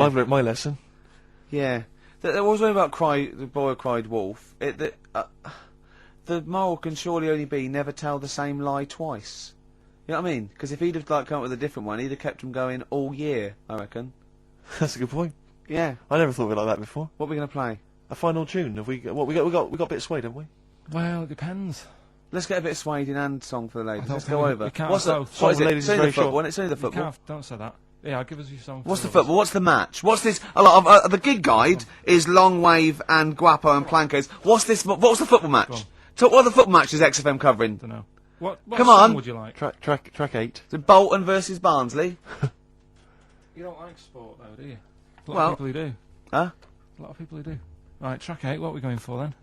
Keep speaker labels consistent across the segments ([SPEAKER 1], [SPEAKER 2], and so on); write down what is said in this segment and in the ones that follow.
[SPEAKER 1] I've learnt my lesson.
[SPEAKER 2] Yeah. There was one about the boy who cried wolf. The moral can surely only be never tell the same lie twice. You know what I mean? Because if he'd have come up with a different one, he'd have kept him going all year, I reckon.
[SPEAKER 1] That's a good point.
[SPEAKER 2] Yeah.
[SPEAKER 1] I never thought of it like that before.
[SPEAKER 2] What are we going to play?
[SPEAKER 1] A final tune. Have we got a bit of Suede, haven't we?
[SPEAKER 3] Well, it depends.
[SPEAKER 2] Let's get a bit of Suede in and song for the ladies.
[SPEAKER 3] don't
[SPEAKER 2] Let's
[SPEAKER 3] think
[SPEAKER 2] go
[SPEAKER 3] we-
[SPEAKER 2] over.
[SPEAKER 3] we can't
[SPEAKER 2] What's
[SPEAKER 3] have
[SPEAKER 2] the?
[SPEAKER 3] both.
[SPEAKER 2] What is
[SPEAKER 1] Song
[SPEAKER 2] it?
[SPEAKER 1] for ladies
[SPEAKER 2] It's
[SPEAKER 1] is
[SPEAKER 2] only the
[SPEAKER 1] very short.
[SPEAKER 2] football. It's only the
[SPEAKER 3] You
[SPEAKER 2] football.
[SPEAKER 3] can't, don't say that. Yeah, I'll give us your song.
[SPEAKER 2] What's the
[SPEAKER 3] for
[SPEAKER 2] football? What's the match? What's this? A lot of the gig guide is Long Wave and Guapo and Plankers. What's this? What's the football match?
[SPEAKER 3] Go on.
[SPEAKER 2] What are the football matches XFM covering?
[SPEAKER 3] Don't know. What
[SPEAKER 2] Come
[SPEAKER 3] song
[SPEAKER 2] on.
[SPEAKER 3] would you like?
[SPEAKER 1] Track 8.
[SPEAKER 2] Is it Bolton versus Barnsley?
[SPEAKER 3] You don't like sport, though, do you? A lot
[SPEAKER 2] Well-
[SPEAKER 3] of people who do.
[SPEAKER 2] Huh?
[SPEAKER 3] A lot of people who do. Right, track 8. What are we going for then?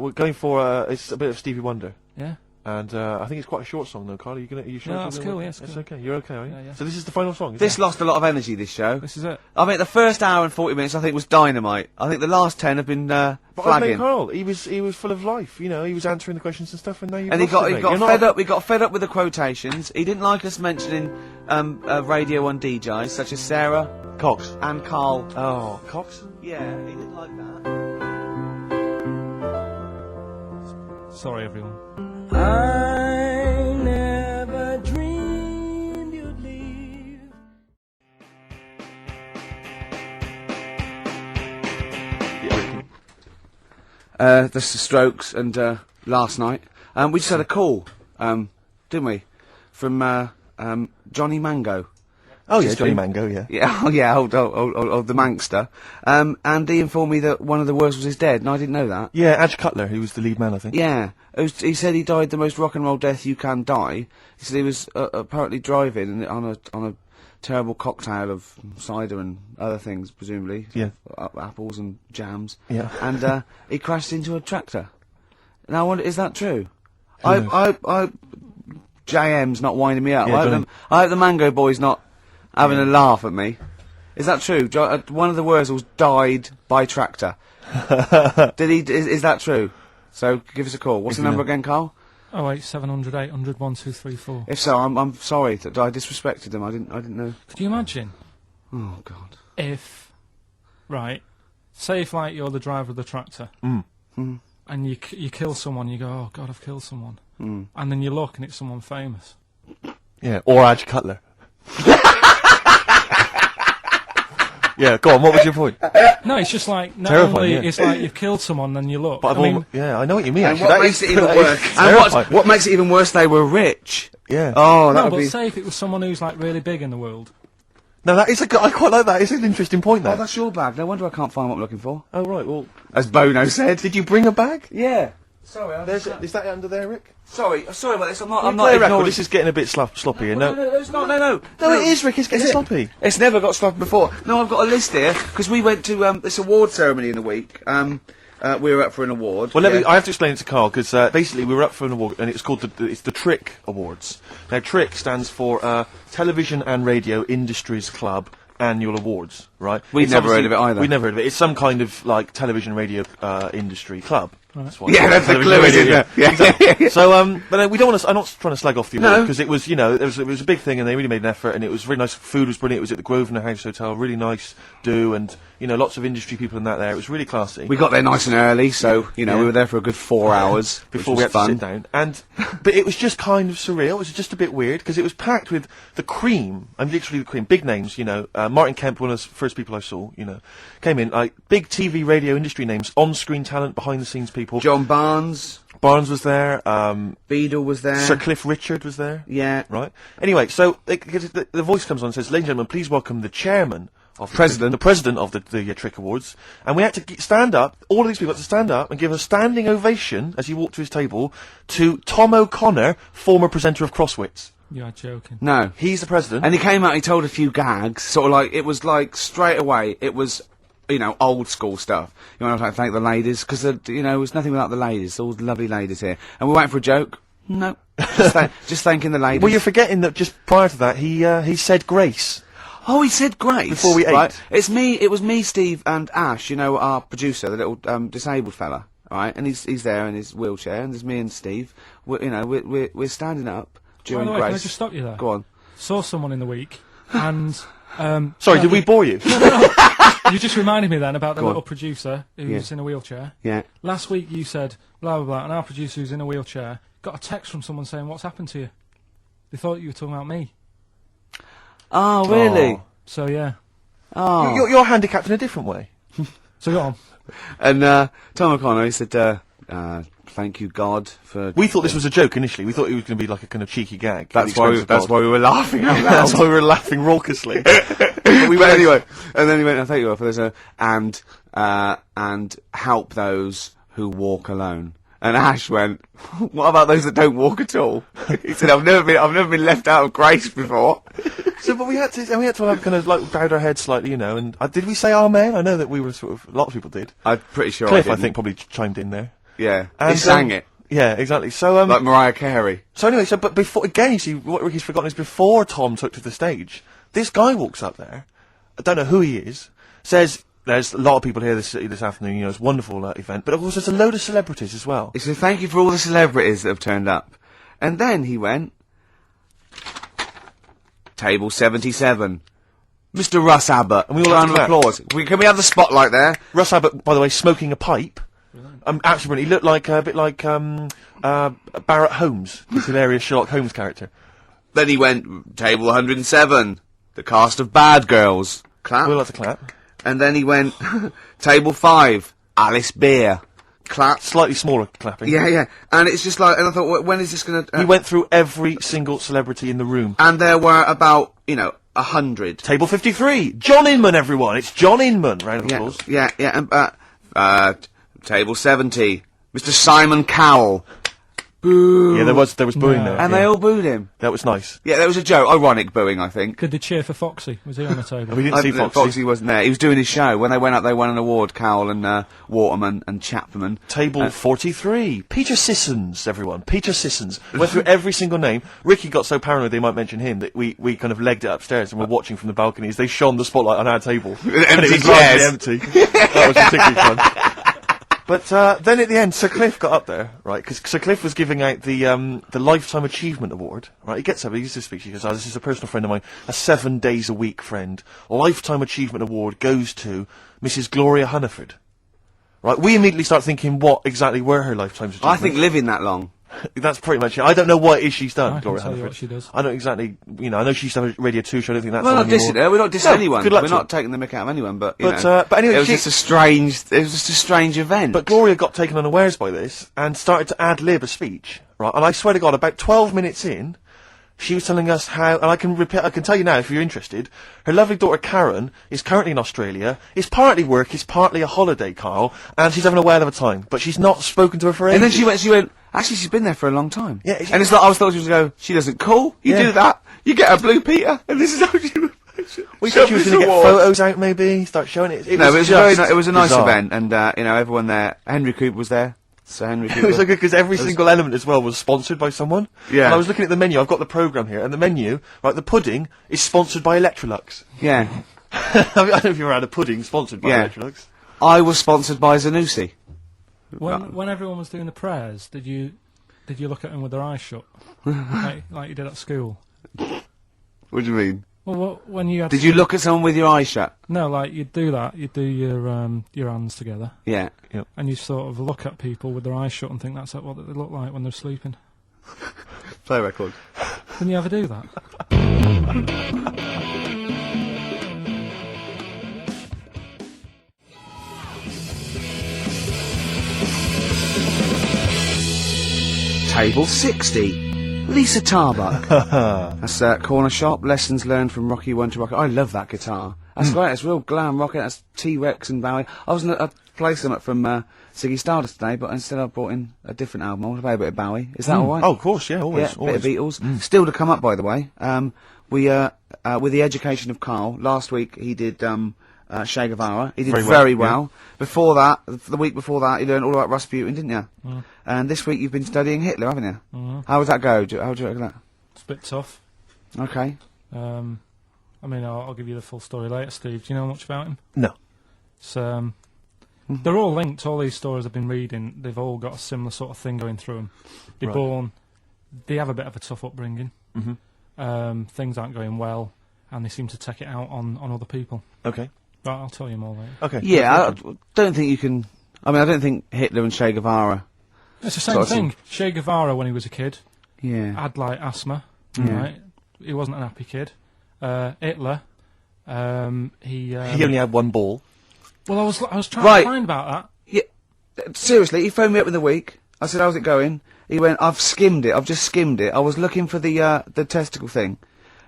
[SPEAKER 1] We're going for it's a bit of Stevie Wonder.
[SPEAKER 3] Yeah.
[SPEAKER 1] And I think it's quite a short song though, Carl. Are you sure?
[SPEAKER 3] No,
[SPEAKER 1] it's
[SPEAKER 3] that's
[SPEAKER 1] gonna
[SPEAKER 3] cool,
[SPEAKER 1] work?
[SPEAKER 3] yeah, it's
[SPEAKER 1] It's
[SPEAKER 3] cool.
[SPEAKER 1] okay. You're okay, are you?
[SPEAKER 3] Yeah, yeah.
[SPEAKER 1] So this is the final song.
[SPEAKER 2] This lost a lot of energy, this show.
[SPEAKER 3] This is it.
[SPEAKER 2] I mean, the first hour and 40 minutes I think was dynamite. I think the last 10 have been
[SPEAKER 1] But I
[SPEAKER 2] flagging.
[SPEAKER 1] mean, Carl, he was full of life. You know, he was answering the questions and stuff, and now you.
[SPEAKER 2] And he got fed up. We got fed up with the quotations. He didn't like us mentioning Radio 1 DJs such as Sarah
[SPEAKER 1] Cox.
[SPEAKER 2] and Carl.
[SPEAKER 1] Oh, Cox.
[SPEAKER 2] Yeah, he didn't like that.
[SPEAKER 3] Sorry, everyone.
[SPEAKER 4] I never dreamed you'd leave.
[SPEAKER 2] The Strokes and last night. We just had a call, didn't we, from Johnny Mango.
[SPEAKER 1] Oh yeah,
[SPEAKER 2] Just
[SPEAKER 1] Johnny
[SPEAKER 2] been-
[SPEAKER 1] Mango. Yeah.
[SPEAKER 2] Yeah, oh yeah, old the Mankster. And he informed me that one of the worst was his dead, and I didn't know that.
[SPEAKER 1] Yeah, Adge Cutler, who was the lead man, I think.
[SPEAKER 2] Yeah, he said he died the most rock and roll death you can die. He said he was apparently driving on a terrible cocktail of cider and other things, presumably.
[SPEAKER 1] Yeah.
[SPEAKER 2] Apples and jams.
[SPEAKER 1] Yeah.
[SPEAKER 2] And he crashed into a tractor. Now I wonder, is that true?
[SPEAKER 1] Who knows?
[SPEAKER 2] JM's not winding me up.
[SPEAKER 1] Yeah, Johnny.
[SPEAKER 2] I hope the Mango Boy's not having a laugh at me. Is that true? One of the Wurzels died by tractor. Did he? Is that true? So give us a call. What's
[SPEAKER 1] If
[SPEAKER 2] the
[SPEAKER 1] you
[SPEAKER 2] number
[SPEAKER 1] know.
[SPEAKER 2] again, Carl?
[SPEAKER 3] 08700 800 1234.
[SPEAKER 2] If so, I'm sorry that I disrespected him. I didn't know.
[SPEAKER 3] Could you imagine
[SPEAKER 2] Oh God.
[SPEAKER 3] if, right, say if like you're the driver of the tractor and you kill someone, you go, oh God, I've killed someone, and then you look and it's someone famous.
[SPEAKER 1] Yeah, or Adge Cutler. Yeah, go on. What was your point?
[SPEAKER 3] No, it's just like not
[SPEAKER 1] Terrifying,
[SPEAKER 3] only
[SPEAKER 1] yeah.
[SPEAKER 3] it's like you've killed someone, then you look.
[SPEAKER 1] But
[SPEAKER 3] I mean,
[SPEAKER 1] yeah, I know what you mean.
[SPEAKER 2] And
[SPEAKER 1] Actually,
[SPEAKER 2] what
[SPEAKER 1] That
[SPEAKER 2] makes
[SPEAKER 1] is-
[SPEAKER 2] it even
[SPEAKER 1] that
[SPEAKER 2] worse?
[SPEAKER 1] is
[SPEAKER 2] And
[SPEAKER 1] terrifying.
[SPEAKER 2] what makes it even worse? They were rich.
[SPEAKER 1] Yeah.
[SPEAKER 2] Oh, that
[SPEAKER 3] no,
[SPEAKER 2] would
[SPEAKER 3] but
[SPEAKER 2] be.
[SPEAKER 3] say if it was someone who's like really big in the world.
[SPEAKER 1] No, that is I quite like that. It's an interesting point.
[SPEAKER 2] Oh,
[SPEAKER 1] That.
[SPEAKER 2] that's your bag. No wonder I can't find what I'm looking for.
[SPEAKER 1] Oh right. Well,
[SPEAKER 2] As Bono said.
[SPEAKER 1] did you bring a bag?
[SPEAKER 2] Yeah. Sorry,
[SPEAKER 1] Is that under there, Rick?
[SPEAKER 2] sorry about this. I'm not
[SPEAKER 1] Play a record.
[SPEAKER 2] ignoring.
[SPEAKER 1] This is getting a bit sloppy. here.
[SPEAKER 2] No,
[SPEAKER 1] No,
[SPEAKER 2] it's not. No,
[SPEAKER 1] it is, Rick. It's getting
[SPEAKER 2] Is it?
[SPEAKER 1] sloppy.
[SPEAKER 2] It's never got stuff before. No, I've got a list here because we went to this award ceremony in the week. We were up for an award.
[SPEAKER 1] Well,
[SPEAKER 2] yeah.
[SPEAKER 1] I have to explain it to Carl because basically we were up for an award and it's called it's the Trick Awards. Now, Trick stands for Television and Radio Industries Club Annual Awards, right?
[SPEAKER 2] We'd
[SPEAKER 1] It's
[SPEAKER 2] never heard
[SPEAKER 1] obviously-
[SPEAKER 2] of it either.
[SPEAKER 1] We'd never heard of it. It's some kind of like television radio industry club. That's what
[SPEAKER 2] Yeah,
[SPEAKER 1] it's
[SPEAKER 2] that's the
[SPEAKER 1] called.
[SPEAKER 2] clue,
[SPEAKER 1] Television
[SPEAKER 2] isn't
[SPEAKER 1] radio,
[SPEAKER 2] it? Yeah.
[SPEAKER 1] Exactly. So, but we don't want to. I'm not trying to slag off the award
[SPEAKER 2] No.
[SPEAKER 1] because it was, it was a big thing and they really made an effort and it was really nice. Food was brilliant. It was at the Grosvenor House Hotel, really nice do, and lots of industry people in that there. It was really classy.
[SPEAKER 2] We got there nice and early, so we
[SPEAKER 1] Yeah.
[SPEAKER 2] were there for a good 4 hours
[SPEAKER 1] Before
[SPEAKER 2] which
[SPEAKER 1] we
[SPEAKER 2] was
[SPEAKER 1] had
[SPEAKER 2] fun.
[SPEAKER 1] to sit down, but it was just kind of surreal. It was just a bit weird because it was packed with the cream. I'm literally the cream, big names. Martin Kemp, one of the first people I saw. Came in like big TV, radio industry names, on-screen talent, behind-the-scenes people.
[SPEAKER 2] John Barnes,
[SPEAKER 1] Barnes was there.
[SPEAKER 2] Beadle was there.
[SPEAKER 1] Sir Cliff Richard was there.
[SPEAKER 2] Yeah.
[SPEAKER 1] Right. Anyway, so the voice comes on and says, "Ladies and gentlemen, please welcome the chairman." Of
[SPEAKER 2] President.
[SPEAKER 1] the president of the Trick Awards, and we had to stand up. All of these people had to stand up and give a standing ovation as he walked to his table to Tom O'Connor, former presenter of Crosswits.
[SPEAKER 3] You're joking.
[SPEAKER 2] No.
[SPEAKER 1] He's the president.
[SPEAKER 2] And he came out, he told a few gags, sort of like, it was like, straight away, it was, old school stuff. You want to thank the ladies, because, it was nothing without the ladies, all the lovely ladies here. And we're waiting for a joke? No. Just thanking the ladies.
[SPEAKER 1] Well, you're forgetting that just prior to that, he said grace.
[SPEAKER 2] Oh, he said grace.
[SPEAKER 1] Before we ate.
[SPEAKER 2] Right? It was me, Steve, and Ash, our producer, the little, disabled fella, right? And he's there in his wheelchair, and there's me and Steve. We're standing up
[SPEAKER 3] By
[SPEAKER 2] during
[SPEAKER 3] the way,
[SPEAKER 2] grace.
[SPEAKER 3] can I just stop you there?
[SPEAKER 2] Go on.
[SPEAKER 3] Saw someone in the week, and
[SPEAKER 1] Sorry, did we bore you?
[SPEAKER 3] You just reminded me then about the
[SPEAKER 2] Go on.
[SPEAKER 3] little producer who's in a wheelchair.
[SPEAKER 2] Yeah.
[SPEAKER 3] Last week you said, blah, blah, blah, and our producer who's in a wheelchair got a text from someone saying, what's happened to you? They thought you were talking about me.
[SPEAKER 2] Oh, really?
[SPEAKER 1] Oh.
[SPEAKER 3] So, yeah.
[SPEAKER 2] Oh.
[SPEAKER 1] You're handicapped in a different way.
[SPEAKER 3] So, go on.
[SPEAKER 2] And Tom O'Connor, he said, thank you, God, for...
[SPEAKER 1] We thought this was a joke initially. We thought it was going to be like a kind of cheeky gag.
[SPEAKER 2] That's why we were laughing out loud.
[SPEAKER 1] That's why we were laughing raucously.
[SPEAKER 2] But we went anyway. And then he went, thank you, God, for this, and help those who walk alone. And Ash went, what about those that don't walk at all? He said, I've never been left out of grace before.
[SPEAKER 1] So, but we had to have kind of like bowed our heads slightly, you know. And did we say amen? I know that we were sort of. A lot of people did.
[SPEAKER 2] I'm pretty sure
[SPEAKER 1] Cliff,
[SPEAKER 2] I
[SPEAKER 1] I
[SPEAKER 2] didn't.
[SPEAKER 1] think, probably chimed in there.
[SPEAKER 2] Yeah.
[SPEAKER 1] And,
[SPEAKER 2] He sang it.
[SPEAKER 1] Yeah, exactly. So,
[SPEAKER 2] Like Mariah Carey.
[SPEAKER 1] so anyway, but before again, you see, what Ricky's forgotten is before Tom took to the stage, this guy walks up there. I don't know who he is. Says there's a lot of people here this afternoon. You know, it's a wonderful event, but of course there's a load of celebrities as well.
[SPEAKER 2] He said, thank you for all the celebrities that have turned up. And then he went, table 77, Mr. Russ Abbott.
[SPEAKER 1] And we all
[SPEAKER 2] round
[SPEAKER 1] had
[SPEAKER 2] of
[SPEAKER 1] to clap.
[SPEAKER 2] applause. Can we have the spotlight there?
[SPEAKER 1] Russ Abbott, by the way, smoking a pipe. Absolutely brilliant. He looked like a bit like Barrett Holmes, the hilarious Sherlock Holmes character.
[SPEAKER 2] Then he went, table 107, the cast of Bad Girls. Clap.
[SPEAKER 1] We all like to clap.
[SPEAKER 2] And then he went, table 5, Alice Beer. Clap.
[SPEAKER 1] Slightly smaller clapping.
[SPEAKER 2] Yeah, yeah. And it's just like, and I thought, when is this going to...
[SPEAKER 1] He went through every single celebrity in the room.
[SPEAKER 2] and there were about, 100.
[SPEAKER 1] Table 53, John Inman, everyone. It's John Inman. Round of
[SPEAKER 2] Yeah,
[SPEAKER 1] applause.
[SPEAKER 2] yeah, yeah. And, table 70, Mr. Simon Cowell. Boo.
[SPEAKER 1] Yeah, there was booing there.
[SPEAKER 2] And
[SPEAKER 1] yeah.
[SPEAKER 2] they all booed him.
[SPEAKER 1] That was nice.
[SPEAKER 2] Yeah, that was a joke. Ironic booing, I think.
[SPEAKER 3] Did they cheer for Foxy? Was he on the table?
[SPEAKER 1] We didn't see Foxy.
[SPEAKER 2] Foxy wasn't there. He was doing his show. When they went up, they won an award, Cowell and Waterman and Chapman.
[SPEAKER 1] Table 43, Peter Sissons, everyone. Peter Sissons. Went through every single name. Ricky got so paranoid they might mention him that we kind of legged it upstairs and were watching from the balcony as they shone the spotlight on our table. And it
[SPEAKER 2] empty
[SPEAKER 1] was largely
[SPEAKER 2] chairs.
[SPEAKER 1] empty. That was particularly fun. But then at the end, Sir Cliff got up there, right? Because Sir Cliff was giving out the Lifetime Achievement Award, right? He gets up, he used to speak, he goes, this is a personal friend of mine, a 7 days a week friend. Lifetime Achievement Award goes to Mrs. Gloria Hunniford. Right? We immediately start thinking what exactly were her lifetime achievements.
[SPEAKER 2] I think living that long.
[SPEAKER 1] That's pretty much it. I don't know what it is she's done,
[SPEAKER 3] I can
[SPEAKER 1] Gloria
[SPEAKER 3] tell you
[SPEAKER 1] Hunniford.
[SPEAKER 3] what she does.
[SPEAKER 1] I don't exactly, I know she used to have a Radio 2 show, I don't think that's
[SPEAKER 2] We're not
[SPEAKER 1] on anymore.
[SPEAKER 2] dissing her. We're not dissing
[SPEAKER 1] No,
[SPEAKER 2] anyone.
[SPEAKER 1] good luck
[SPEAKER 2] We're
[SPEAKER 1] to
[SPEAKER 2] not
[SPEAKER 1] her.
[SPEAKER 2] taking the mick out of anyone. But
[SPEAKER 1] But anyway,
[SPEAKER 2] it was
[SPEAKER 1] she-
[SPEAKER 2] just a strange. It was just a strange event.
[SPEAKER 1] But Gloria got taken unawares by this and started to ad-lib a speech, right? And I swear to God, about 12 minutes in, she was telling us how, and I can tell you now if you're interested, her lovely daughter Karen is currently in Australia, it's partly work, it's partly a holiday, Carl, and she's having a whale of a time, but she's not spoken to her for
[SPEAKER 2] and then
[SPEAKER 1] ages.
[SPEAKER 2] she went. Actually, she's been there for a long time.
[SPEAKER 1] Yeah,
[SPEAKER 2] and it's like I was thought she was going. She doesn't call. You
[SPEAKER 1] Yeah.
[SPEAKER 2] do that. You get a blue Peter, and this is how she.
[SPEAKER 1] We thought she was going to get photos out, maybe, start showing it.
[SPEAKER 2] No, it was very.
[SPEAKER 1] just
[SPEAKER 2] It was a nice
[SPEAKER 1] bizarre.
[SPEAKER 2] event, and everyone there. Henry Cooper was there. Sir Henry Cooper.
[SPEAKER 1] It was so good because every single element as well was sponsored by someone.
[SPEAKER 2] Yeah.
[SPEAKER 1] And I was looking at the menu, I've got the programme here, and the menu, right, the pudding is sponsored by Electrolux.
[SPEAKER 2] Yeah,
[SPEAKER 1] I don't know if you've ever had a pudding sponsored by
[SPEAKER 2] Yeah.
[SPEAKER 1] Electrolux.
[SPEAKER 2] I was sponsored by Zanussi.
[SPEAKER 3] When everyone was doing the prayers, did you look at them with their eyes shut, like you did at school?
[SPEAKER 2] What do you mean?
[SPEAKER 3] Well, when you had
[SPEAKER 2] Did you look at someone with your eyes shut?
[SPEAKER 3] No, like you'd do that. You'd do your hands together,
[SPEAKER 2] Yeah.
[SPEAKER 3] and you sort of look at people with their eyes shut and think that's what they look like when they're sleeping.
[SPEAKER 2] Play record.
[SPEAKER 3] Didn't you ever do that?
[SPEAKER 2] Table 60. Lisa Tarbuck. That's Corner Shop. Lessons learned from Rocky 1 to Rocky. I love that guitar. That's great. It's real glam rock. That's T-Rex and Bowie. I was going to play some from Ziggy Stardust today, but instead I brought in a different album. I want to play a bit of Bowie. Is that all right?
[SPEAKER 1] Oh, of course, yeah, always.
[SPEAKER 2] Yeah,
[SPEAKER 1] always.
[SPEAKER 2] bit of Beatles. Still to come up, by the way. We with the education of Carl. Last week he did Che Guevara. He did
[SPEAKER 1] Very
[SPEAKER 2] very
[SPEAKER 1] well,
[SPEAKER 2] well. Before that, the week before that, you learned all about Rasputin, didn't you? And this week you've been studying Hitler, haven't you? How would that go? How do you reckon that?
[SPEAKER 3] It's a bit tough.
[SPEAKER 2] Okay.
[SPEAKER 3] I mean, I'll give you the full story later, Steve. Do you know much about him?
[SPEAKER 1] No.
[SPEAKER 3] It's, they're all linked. All these stories I've been reading, they've all got a similar sort of thing going through them. They're
[SPEAKER 1] Right.
[SPEAKER 3] born, they have a bit of a tough upbringing. Things aren't going well, and they seem to take it out on other people.
[SPEAKER 1] Okay.
[SPEAKER 3] But I'll tell you more later.
[SPEAKER 1] Okay.
[SPEAKER 2] Yeah, I don't think you can. I mean, I don't think Hitler and Che Guevara.
[SPEAKER 3] It's the same
[SPEAKER 2] Sort of
[SPEAKER 3] thing. Che Guevara, when he was a kid,
[SPEAKER 2] Yeah.
[SPEAKER 3] had like asthma.
[SPEAKER 2] Yeah.
[SPEAKER 3] Right? He wasn't an happy kid. Hitler, he
[SPEAKER 1] He only had one ball.
[SPEAKER 3] well, I was trying
[SPEAKER 2] Right.
[SPEAKER 3] to find about that.
[SPEAKER 2] Yeah. Seriously, he phoned me up in the week. I said, "How's it going?" He went, "I've skimmed it. I've just skimmed it. I was looking for the testicle thing.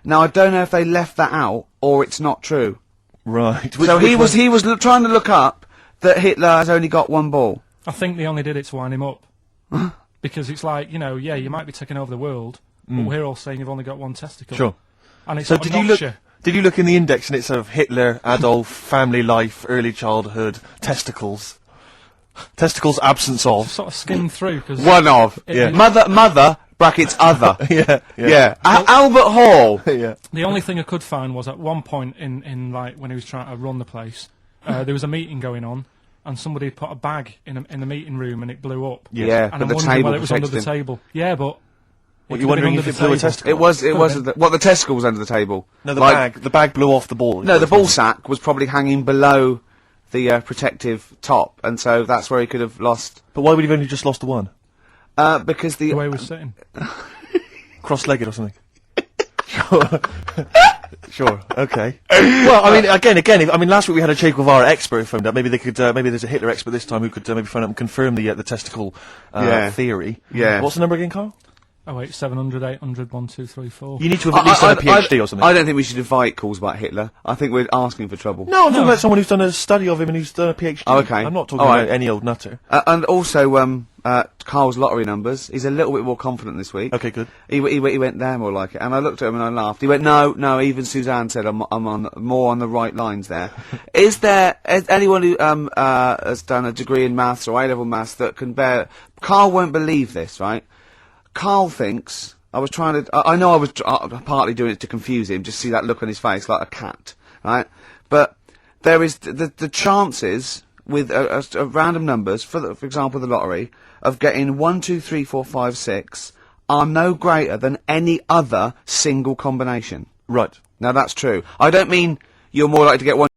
[SPEAKER 2] Now I don't know if they left that out or it's not true."
[SPEAKER 1] Right.
[SPEAKER 2] So he was trying to look up that Hitler has only got one ball.
[SPEAKER 3] I think they only did it to wind him up. Because it's like, you know, yeah, you might be taking over the world, but we're all saying you've only got one testicle.
[SPEAKER 1] Sure.
[SPEAKER 3] And it's
[SPEAKER 1] So
[SPEAKER 3] sort of
[SPEAKER 1] did you look?
[SPEAKER 3] knocks
[SPEAKER 1] Did you look in the index and it's sort of Hitler, Adolf, family life, early childhood, testicles, absence
[SPEAKER 3] you?
[SPEAKER 1] of.
[SPEAKER 3] Sort of skimmed through, because...
[SPEAKER 2] One of.
[SPEAKER 1] Yeah.
[SPEAKER 2] Mother brackets other.
[SPEAKER 1] Yeah.
[SPEAKER 2] Yeah. Albert Hall.
[SPEAKER 1] Yeah.
[SPEAKER 3] The only thing I could find was at one point in like, when he was trying to run the place, there was a meeting going on, and somebody put a bag in the meeting room and it blew up.
[SPEAKER 1] Yes.
[SPEAKER 2] Yeah,
[SPEAKER 3] And
[SPEAKER 2] but
[SPEAKER 3] I'm
[SPEAKER 2] the
[SPEAKER 3] wondering
[SPEAKER 2] table
[SPEAKER 3] whether it was under
[SPEAKER 2] protected
[SPEAKER 3] the
[SPEAKER 2] him.
[SPEAKER 3] table. Yeah, but...
[SPEAKER 1] What,
[SPEAKER 3] it
[SPEAKER 1] you
[SPEAKER 3] could have been
[SPEAKER 1] wondering
[SPEAKER 3] under
[SPEAKER 1] if it
[SPEAKER 3] the
[SPEAKER 1] blew a
[SPEAKER 3] table.
[SPEAKER 1] testicle?
[SPEAKER 2] It was.
[SPEAKER 3] Okay.
[SPEAKER 2] The testicle was under the table.
[SPEAKER 1] No, the
[SPEAKER 2] Like-
[SPEAKER 1] bag. The bag blew off the ball.
[SPEAKER 2] No, the ball sack was probably hanging below the protective top, and so that's where he could have lost.
[SPEAKER 1] But why would he have only just lost the one?
[SPEAKER 2] Because the
[SPEAKER 3] The way he was sitting.
[SPEAKER 1] Cross-legged or something. Sure. Sure. Okay. Well, I mean, again. I mean, last week we had a Che Guevara expert who phoned up. Maybe they could. Maybe there's a Hitler expert this time who could maybe phone up and confirm the testicle
[SPEAKER 2] Yeah.
[SPEAKER 1] theory.
[SPEAKER 2] Yeah.
[SPEAKER 1] What's the number again, Carl?
[SPEAKER 3] Oh wait, 700, 800, 1234.
[SPEAKER 1] You need to have at least done a PhD or something.
[SPEAKER 2] I don't think we should invite calls about Hitler. I think we're asking for trouble.
[SPEAKER 1] No, I'm talking about someone who's done a study of him and who's done a PhD.
[SPEAKER 2] Oh, okay.
[SPEAKER 1] I'm not talking
[SPEAKER 2] All right.
[SPEAKER 1] about any old nutter.
[SPEAKER 2] And also, Carl's lottery numbers. He's a little bit more confident this week.
[SPEAKER 1] Okay, good.
[SPEAKER 2] He went there more like it, and I looked at him and I laughed. He went, no. Even Suzanne said I'm on more on the right lines there. Is anyone who has done a degree in maths or A-level maths that can bear? Carl won't believe this, right? Carl thinks I was trying to. I know I was partly doing it to confuse him, just see that look on his face like a cat, right? But there is the chances with a random numbers for example the lottery of getting 1, 2, 3, 4, 5, 6 are no greater than any other single combination.
[SPEAKER 1] Right.
[SPEAKER 2] Now that's true. I don't mean you're more likely to get 1.